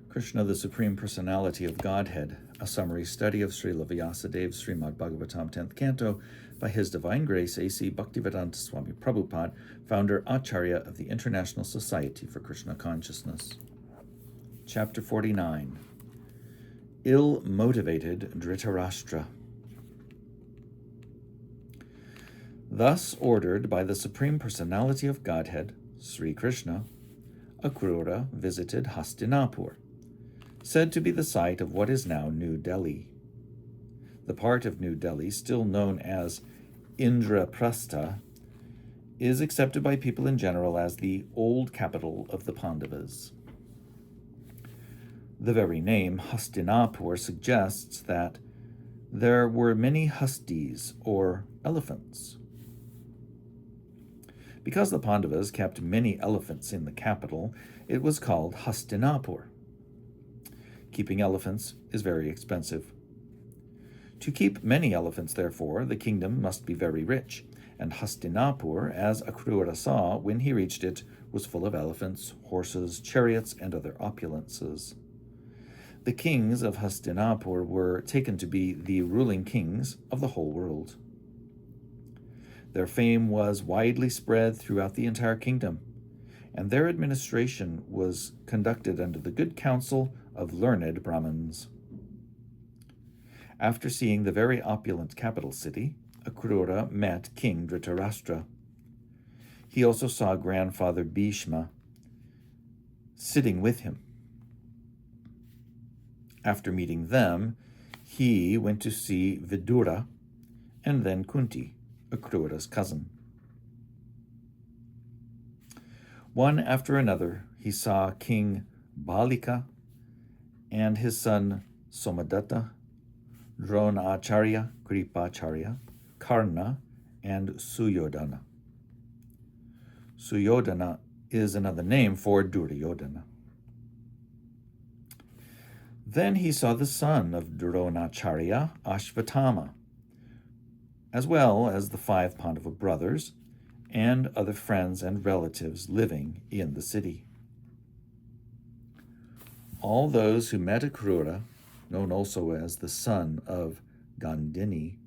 Krishna, the Supreme Personality of Godhead, a summary study of Srila Vyasadev's Srimad Bhagavatam 10th Canto by His Divine Grace A.C. Bhaktivedanta Swami Prabhupada, founder Acharya of the International Society for Krishna Consciousness. Chapter 49. Ill-Motivated Dhritarashtra. Thus ordered by the Supreme Personality of Godhead, Sri Krishna, Akrura visited Hastinapur, said to be the site of what is now New Delhi. The part of New Delhi still known as Indraprastha is accepted by people in general as the old capital of the Pandavas. The very name Hastinapur suggests that there were many Hastis, or elephants. Because the Pandavas kept many elephants in the capital, it was called Hastinapur. Keeping elephants is very expensive. To keep many elephants, therefore, the kingdom must be very rich, and Hastinapur, as Akrura saw when he reached it, was full of elephants, horses, chariots, and other opulences. The kings of Hastinapur were taken to be the ruling kings of the whole world. Their fame was widely spread throughout the entire kingdom, and their administration was conducted under the good counsel of learned Brahmins. After seeing the very opulent capital city, Akrura met King Dhritarashtra. He also saw grandfather Bhishma sitting with him. After meeting them, he went to see Vidura and then Kunti, Akrura's cousin. One after another, he saw King Balika and his son Somadatta, Dronacharya, Kripacharya, Karna, and Suyodhana. Suyodhana is another name for Duryodhana. Then he saw the son of Dronacharya, Ashvatthama, as well as the 5 Pandava brothers and other friends and relatives living in the city. All those who met Akrura, known also as the son of Gandhini,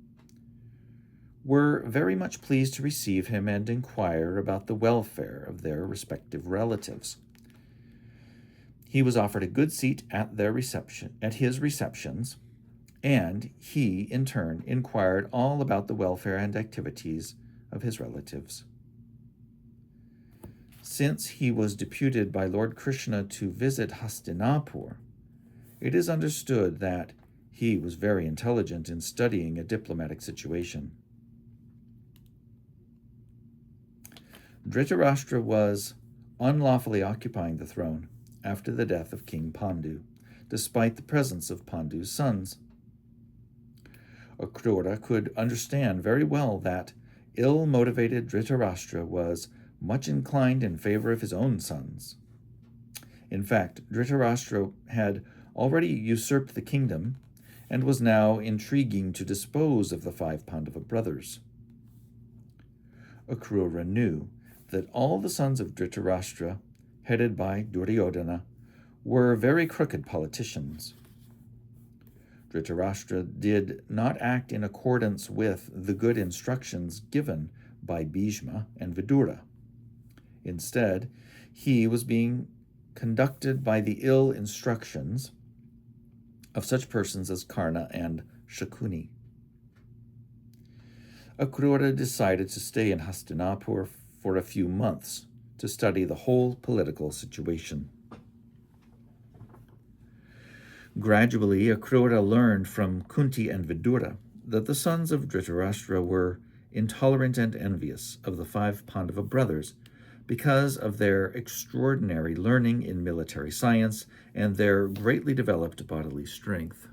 were very much pleased to receive him and inquire about the welfare of their respective relatives. He was offered a good seat at his receptions, and he, in turn, inquired all about the welfare and activities of his relatives. Since he was deputed by Lord Krishna to visit Hastinapur, it is understood that he was very intelligent in studying a diplomatic situation. Dhritarashtra was unlawfully occupying the throne after the death of King Pandu, despite the presence of Pandu's sons. Akrura could understand very well that ill-motivated Dhritarashtra was much inclined in favor of his own sons. In fact, Dhritarashtra had already usurped the kingdom and was now intriguing to dispose of the 5 Pandava brothers. Akrura knew that all the sons of Dhritarashtra, headed by Duryodhana, were very crooked politicians. Dhritarashtra did not act in accordance with the good instructions given by Bhishma and Vidura. Instead, he was being conducted by the ill instructions of such persons as Karna and Shakuni. Akrura decided to stay in Hastinapur for a few months to study the whole political situation. Gradually, Akrura learned from Kunti and Vidura that the sons of Dhritarashtra were intolerant and envious of the 5 Pandava brothers because of their extraordinary learning in military science and their greatly developed bodily strength.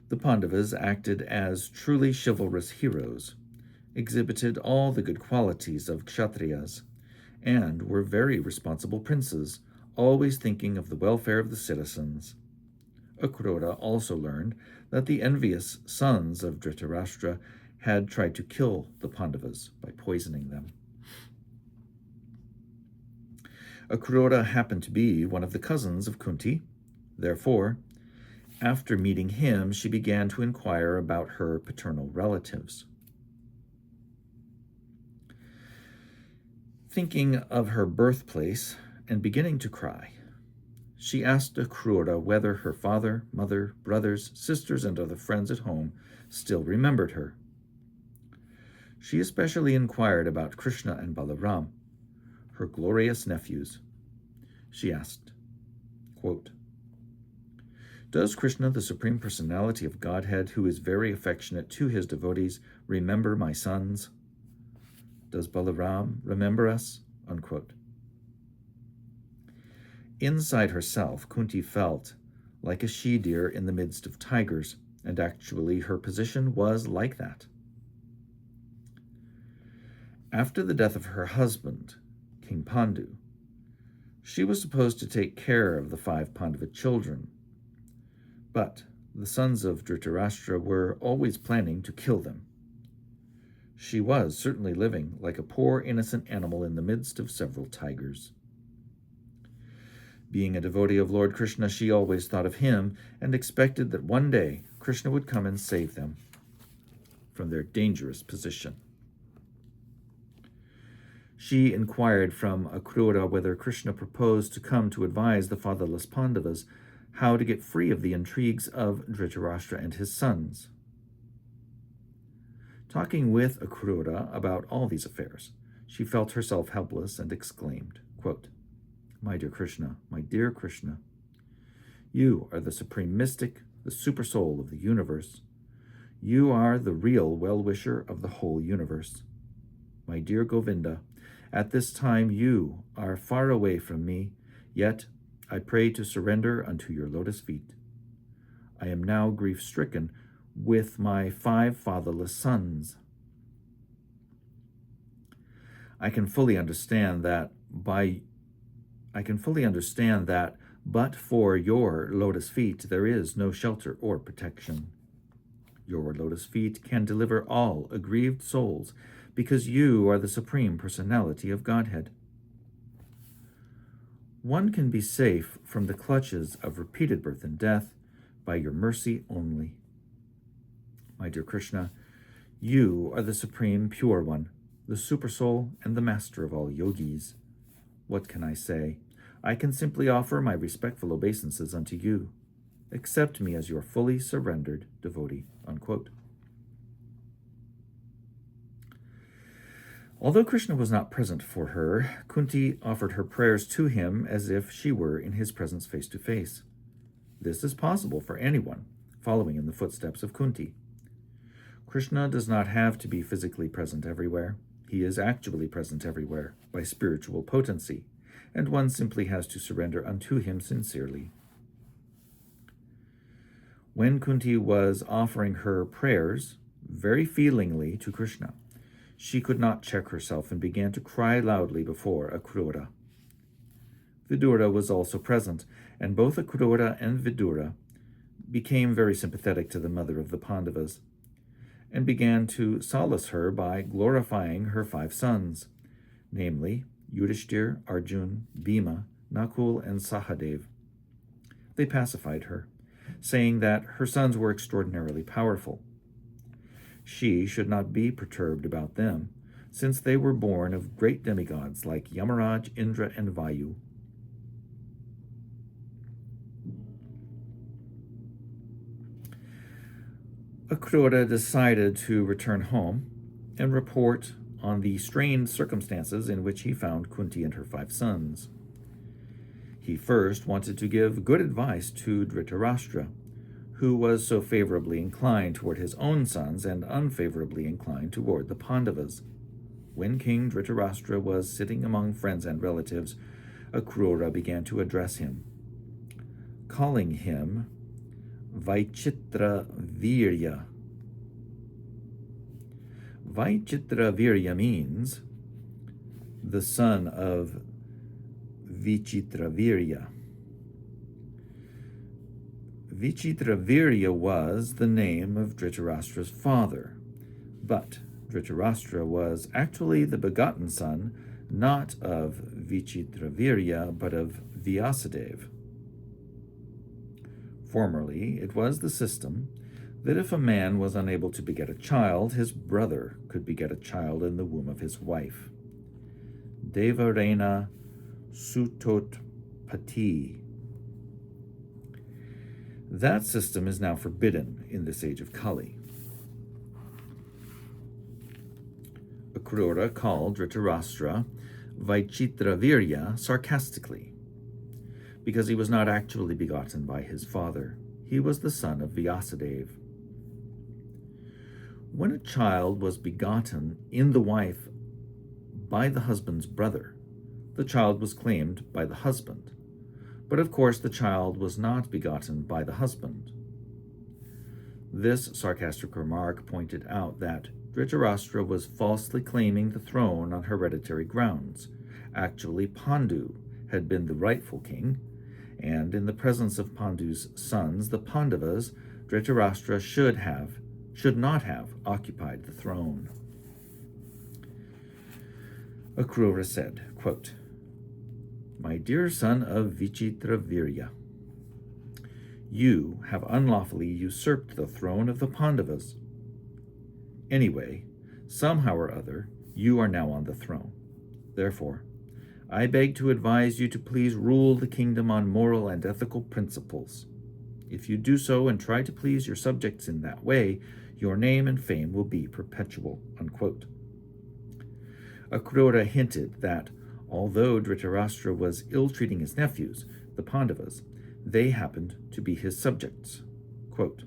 The Pandavas acted as truly chivalrous heroes, exhibited all the good qualities of Kshatriyas, and were very responsible princes, always thinking of the welfare of the citizens. Akrura also learned that the envious sons of Dhritarashtra had tried to kill the Pandavas by poisoning them. Akrura happened to be one of the cousins of Kunti. Therefore, after meeting him, she began to inquire about her paternal relatives. Thinking of her birthplace and beginning to cry, she asked Akrura whether her father, mother, brothers, sisters, and other friends at home still remembered her. She especially inquired about Krishna and Balaram, her glorious nephews. She asked, quote, "Does Krishna, the Supreme Personality of Godhead, who is very affectionate to his devotees, remember my sons? Does Balaram remember us?" Unquote. Inside herself, Kunti felt like a she-deer in the midst of tigers, and actually her position was like that. After the death of her husband, King Pandu, she was supposed to take care of the 5 Pandava children, but the sons of Dhritarashtra were always planning to kill them. She was certainly living like a poor innocent animal in the midst of several tigers. Being a devotee of Lord Krishna, she always thought of him and expected that one day Krishna would come and save them from their dangerous position. She inquired from Akrura whether Krishna proposed to come to advise the fatherless Pandavas how to get free of the intrigues of Dhritarashtra and his sons. Talking with Akrura about all these affairs, she felt herself helpless and exclaimed, quote, my dear Krishna, you are the supreme mystic, the super soul of the universe. You are the real well-wisher of the whole universe. My dear Govinda, at this time you are far away from me, yet I pray to surrender unto your lotus feet. I am now grief-stricken with my 5 fatherless sons. I can fully understand that but for your lotus feet there is no shelter or protection. Your lotus feet can deliver all aggrieved souls because you are the Supreme Personality of Godhead. One can be safe from the clutches of repeated birth and death by your mercy only. My dear Krishna, you are the Supreme Pure One, the Super Soul, and the Master of all yogis. What can I say? I can simply offer my respectful obeisances unto you. Accept me as your fully surrendered devotee." Unquote. Although Krishna was not present for her, Kunti offered her prayers to him as if she were in his presence face to face. This is possible for anyone following in the footsteps of Kunti. Krishna does not have to be physically present everywhere. He is actually present everywhere by spiritual potency, and one simply has to surrender unto him sincerely. When Kunti was offering her prayers very feelingly to Krishna, she could not check herself and began to cry loudly before Akrura. Vidura was also present, and both Akrura and Vidura became very sympathetic to the mother of the Pandavas, and began to solace her by glorifying her 5 sons, namely Yudhishthir, Arjun, Bhima, Nakul, and Sahadev. They pacified her, saying that her sons were extraordinarily powerful. She should not be perturbed about them, since they were born of great demigods like Yamaraj, Indra, and Vayu. Akrura decided to return home and report on the strained circumstances in which he found Kunti and her 5 sons. He first wanted to give good advice to Dhritarashtra, who was so favorably inclined toward his own sons and unfavorably inclined toward the Pandavas. When King Dhritarashtra was sitting among friends and relatives, Akrura began to address him, calling him Vaichitra Virya. Vaichitra Virya means the son of Vichitra Virya. Vichitra Virya was the name of Dhritarashtra's father, but Dhritarashtra was actually the begotten son not of Vichitravirya, but of Vyasadeva. Formerly, it was the system that if a man was unable to beget a child, his brother could beget a child in the womb of his wife. Devarena Sutotpati. That system is now forbidden in this age of Kali. Akrura called Dhritarashtra Vichitravirya sarcastically, because he was not actually begotten by his father. He was the son of Vyasadeva. When a child was begotten in the wife by the husband's brother, the child was claimed by the husband. But of course the child was not begotten by the husband. This sarcastic remark pointed out that Dhritarashtra was falsely claiming the throne on hereditary grounds. Actually, Pandu had been the rightful king, and in the presence of Pandu's sons, the Pandavas, Dhritarashtra should not have occupied the throne. Akrura said, quote, "My dear son of Vichitravirya, you have unlawfully usurped the throne of the Pandavas. Anyway, somehow or other, you are now on the throne. Therefore, I beg to advise you to please rule the kingdom on moral and ethical principles. If you do so and try to please your subjects in that way, your name and fame will be perpetual." Unquote. Akrura hinted that although Dhritarashtra was ill-treating his nephews, the Pandavas, they happened to be his subjects. Quote,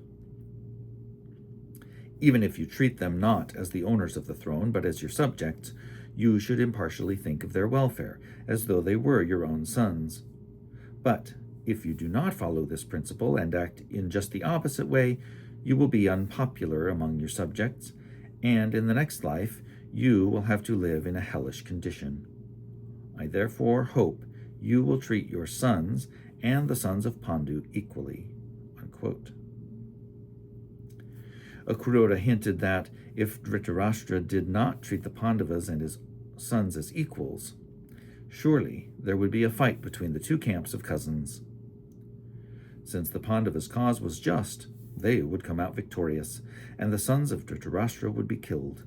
"Even if you treat them not as the owners of the throne, but as your subjects, you should impartially think of their welfare, as though they were your own sons. But if you do not follow this principle and act in just the opposite way, you will be unpopular among your subjects, and in the next life you will have to live in a hellish condition. I therefore hope you will treat your sons and the sons of Pandu equally." Unquote. Akrura hinted that if Dhritarashtra did not treat the Pandavas and his sons as equals, surely there would be a fight between the two camps of cousins. Since the Pandavas' cause was just, they would come out victorious, and the sons of Dhritarashtra would be killed.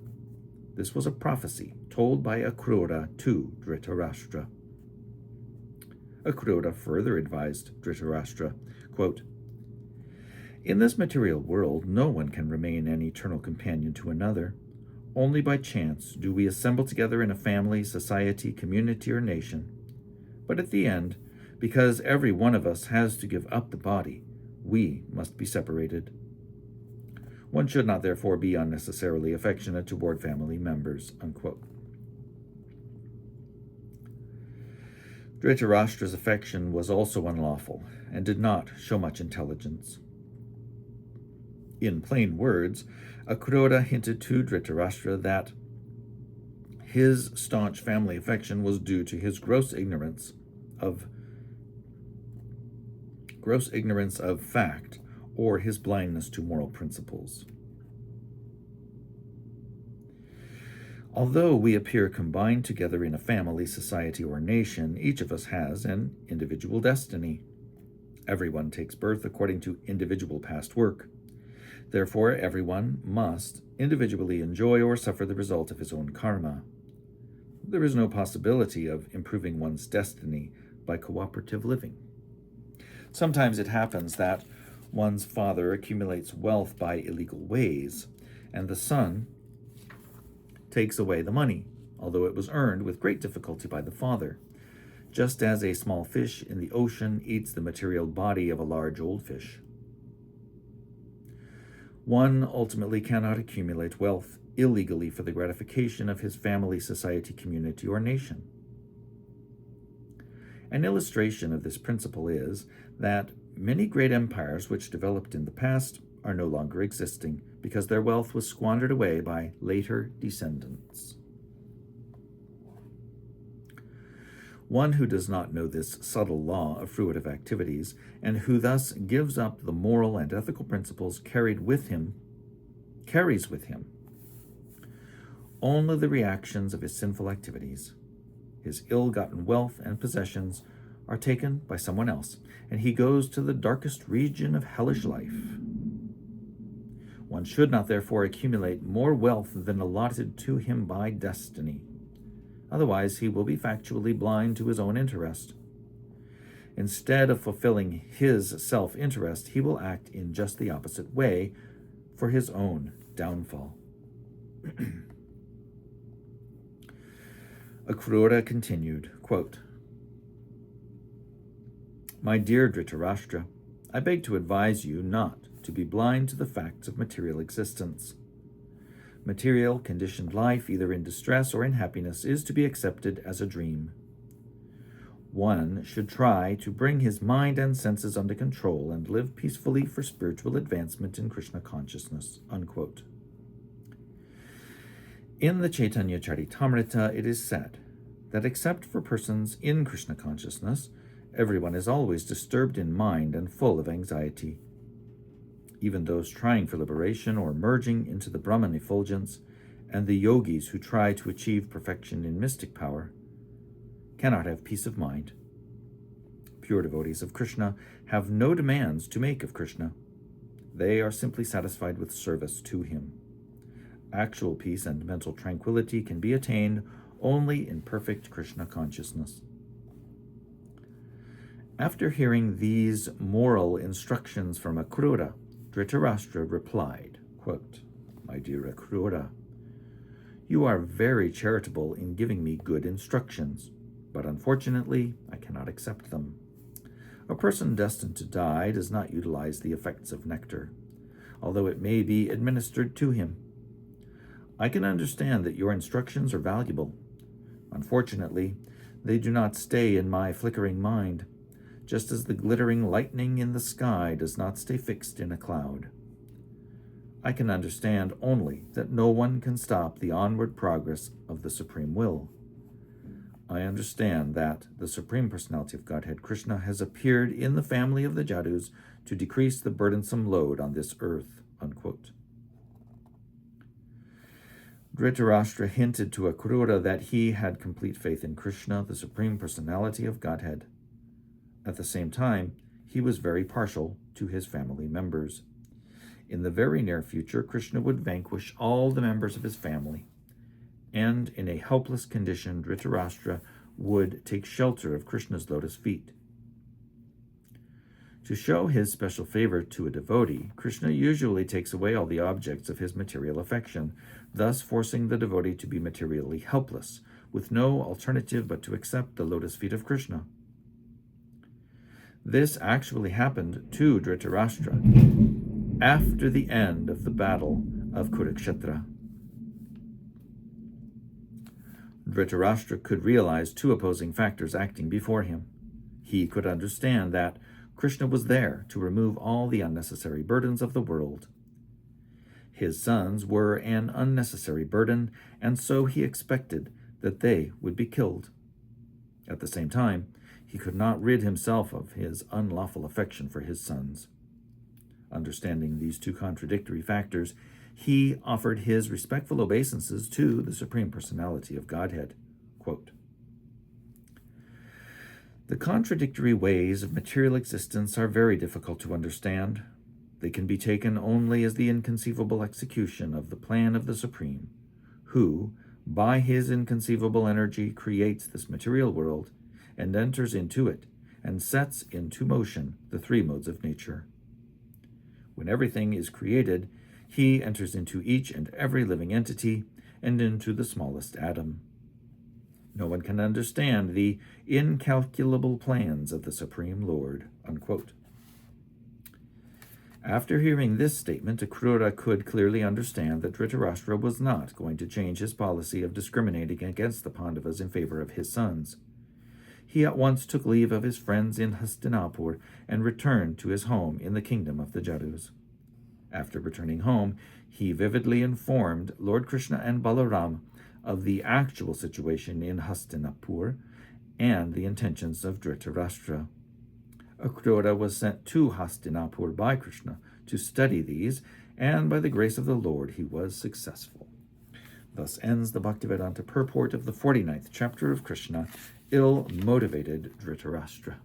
This was a prophecy told by Akrura to Dhritarashtra. Akrura further advised Dhritarashtra, quote, "In this material world, no one can remain an eternal companion to another. Only by chance do we assemble together in a family, society, community, or nation. But at the end, because every one of us has to give up the body, we must be separated. One should not therefore be unnecessarily affectionate toward family members." Unquote. Dhritarashtra's affection was also unlawful and did not show much intelligence. In plain words, Akrura hinted to Dhritarashtra that his staunch family affection was due to his gross ignorance of fact, or his blindness to moral principles. Although we appear combined together in a family, society, or nation, each of us has an individual destiny. Everyone takes birth according to individual past work. Therefore, everyone must individually enjoy or suffer the result of his own karma. There is no possibility of improving one's destiny by cooperative living. Sometimes it happens that one's father accumulates wealth by illegal ways, and the son takes away the money, although it was earned with great difficulty by the father, just as a small fish in the ocean eats the material body of a large old fish. One ultimately cannot accumulate wealth illegally for the gratification of his family, society, community, or nation. An illustration of this principle is that many great empires which developed in the past are no longer existing because their wealth was squandered away by later descendants. One who does not know this subtle law of fruitive activities, and who thus gives up the moral and ethical principles carries with him only the reactions of his sinful activities, His ill-gotten wealth and possessions are taken by someone else, and he goes to the darkest region of hellish life. One should not therefore accumulate more wealth than allotted to him by destiny. Otherwise, he will be factually blind to his own interest. Instead of fulfilling his self-interest, he will act in just the opposite way for his own downfall. Akrura continued, quote, My dear Dhritarashtra, I beg to advise you not to be blind to the facts of material existence. Material, conditioned life, either in distress or in happiness, is to be accepted as a dream. One should try to bring his mind and senses under control and live peacefully for spiritual advancement in Krishna consciousness. Unquote. In the Chaitanya Charitamrita, it is said that except for persons in Krishna consciousness, everyone is always disturbed in mind and full of anxiety. Even those trying for liberation or merging into the Brahman effulgence, and the yogis who try to achieve perfection in mystic power, cannot have peace of mind. Pure devotees of Krishna have no demands to make of Krishna. They are simply satisfied with service to him. Actual peace and mental tranquility can be attained only in perfect Krishna consciousness. After hearing these moral instructions from Akrura, Dhritarashtra replied, quote, My dear Akrura, you are very charitable in giving me good instructions, but unfortunately I cannot accept them. A person destined to die does not utilize the effects of nectar, although it may be administered to him. I can understand that your instructions are valuable. Unfortunately, they do not stay in my flickering mind, just as the glittering lightning in the sky does not stay fixed in a cloud. I can understand only that no one can stop the onward progress of the Supreme Will. I understand that the Supreme Personality of Godhead, Krishna, has appeared in the family of the Jadus to decrease the burdensome load on this earth. Unquote. Dhritarashtra hinted to Akrura that he had complete faith in Krishna, the Supreme Personality of Godhead. At the same time, he was very partial to his family members. In the very near future, Krishna would vanquish all the members of his family, and in a helpless condition, Dhritarashtra would take shelter of Krishna's lotus feet. To show his special favor to a devotee, Krishna usually takes away all the objects of his material affection, thus forcing the devotee to be materially helpless, with no alternative but to accept the lotus feet of Krishna. This actually happened to Dhritarashtra after the end of the battle of Kurukshetra. Dhritarashtra could realize two opposing factors acting before him. He could understand that Krishna was there to remove all the unnecessary burdens of the world. His sons were an unnecessary burden, and so he expected that they would be killed. At the same time, he could not rid himself of his unlawful affection for his sons. Understanding these two contradictory factors, he offered his respectful obeisances to the Supreme Personality of Godhead. Quote, The contradictory ways of material existence are very difficult to understand. They can be taken only as the inconceivable execution of the plan of the Supreme, who, by his inconceivable energy, creates this material world and enters into it and sets into motion the three modes of nature. When everything is created, he enters into each and every living entity and into the smallest atom. No one can understand the incalculable plans of the Supreme Lord. Unquote. After hearing this statement, Akrura could clearly understand that Dhritarashtra was not going to change his policy of discriminating against the Pandavas in favor of his sons. He at once took leave of his friends in Hastinapur and returned to his home in the kingdom of the Jadus. After returning home, he vividly informed Lord Krishna and Balaram of the actual situation in Hastinapur and the intentions of Dhritarashtra. Akrura was sent to Hastinapur by Krishna to study these, and by the grace of the Lord he was successful. Thus ends the Bhaktivedanta purport of the 49th chapter of Krishna, Ill-Motivated Dhritarashtra.